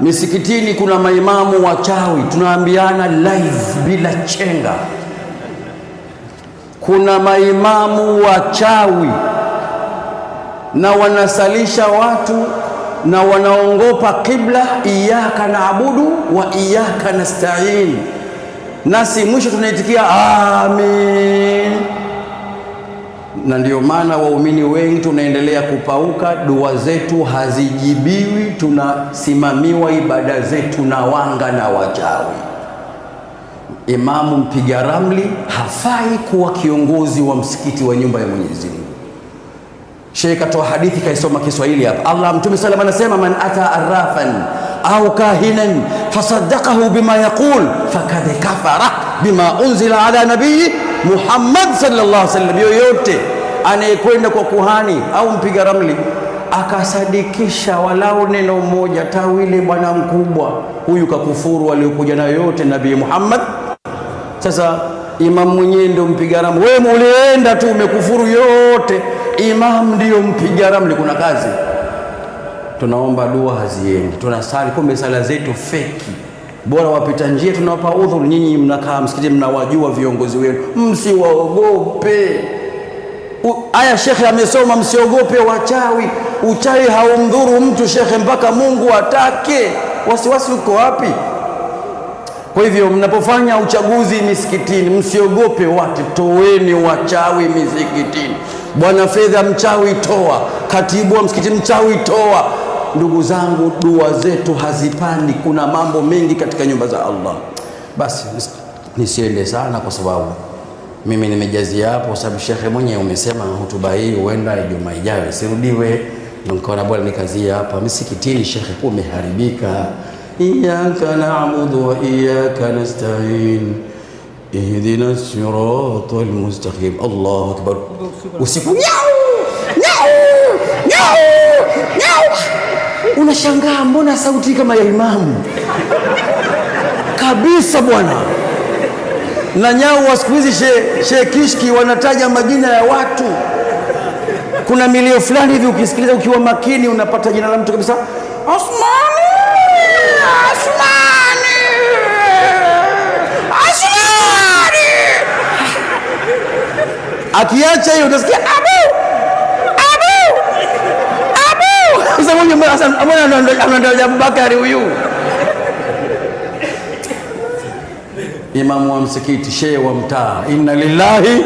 misikitini kuna maimamu wachawi, tunaambiana live bila chenga. Kuna maimamu wachawi na wanasalisha watu na wanaongopa kibla, iyyaka na'budu wa iyyaka nasta'in, nasi mwisho tunaitikia amin. Na ndio maana waumini wengi tunaendelea kupauka, dua zetu hazijibiwi, tunasimamiwa ibada zetu na wanga na wachawi. Imamu mpiga ramli hafai kuwa kiongozi wa msikiti wa nyumba ya Mwenyezi Mungu. Sheikh katoa hadithi kaisoma Kiswahili hapa. Allah Mtume sallallahu alayhi wasallam, man ata arrafan au kahinan fasaddaqahu bima yaqul fakad kafara bima unzila ala nabii Muhammad sallallahu alaihi wasallam. Yoyote anayekwenda kwa kuhani au mpiga ramli akasadikisha walau neno moja, tawile bwana mkubwa, huyu kakufuru aliokuja nayo yote nabii Muhammad. Sasa imam mwenyewe ndio mpiga ramli, wewe ulienda tu umekufuru yote, imam ndio mpiga ramli, kuna kazi. Tunaomba dua haziendi, tunasali kumbe sala zetu feki. Bora wapita njia tunawapa udhuru, nyinyi mnakaa msikiti mnawajua viongozi wenu, msiwaogope. Aya shekhe amesoma, msiogope wachawi. Uchawi haumdhuru mtu shekhe mpaka Mungu atake. Wasiwasi uko wapi? Kwa hivyo mnapofanya uchaguzi misikitini, msiogope watu, toweni wachawi misikitini. Bwana fedha mchawi toa, katibu wa msikiti mchawi toa. Ndugu zangu, dua zetu hazipandi, kuna mambo mengi katika nyumba za Allah. Basi nisiende sana kwa sababu mimi nimejazia hapo, sababu shekhe mwenyewe umesema hotuba hii huenda Ijumaa ijayo isirudiwe, ndio nikaona bora nikazia hapa misikitini. Shekhe kumeharibika. Iyyaka na'budu wa iyyaka nasta'in ihdina siratal mustaqim. Allahu akbar. Usiku unashangaa mbona sauti kama ya imamu kabisa bwana. Na nyau wa siku hizi Kishki wanataja majina ya watu. Kuna milio fulani hivi ukisikiliza ukiwa makini unapata jina la mtu kabisa. Osmani, Osmani, Osmani. Akiacha hiyo utasikia Abu, Abu, Abu. Sasa mbona anaenda Abubakari huyu? Imamu wa msikiti, shehe wa mtaa, inna lillahi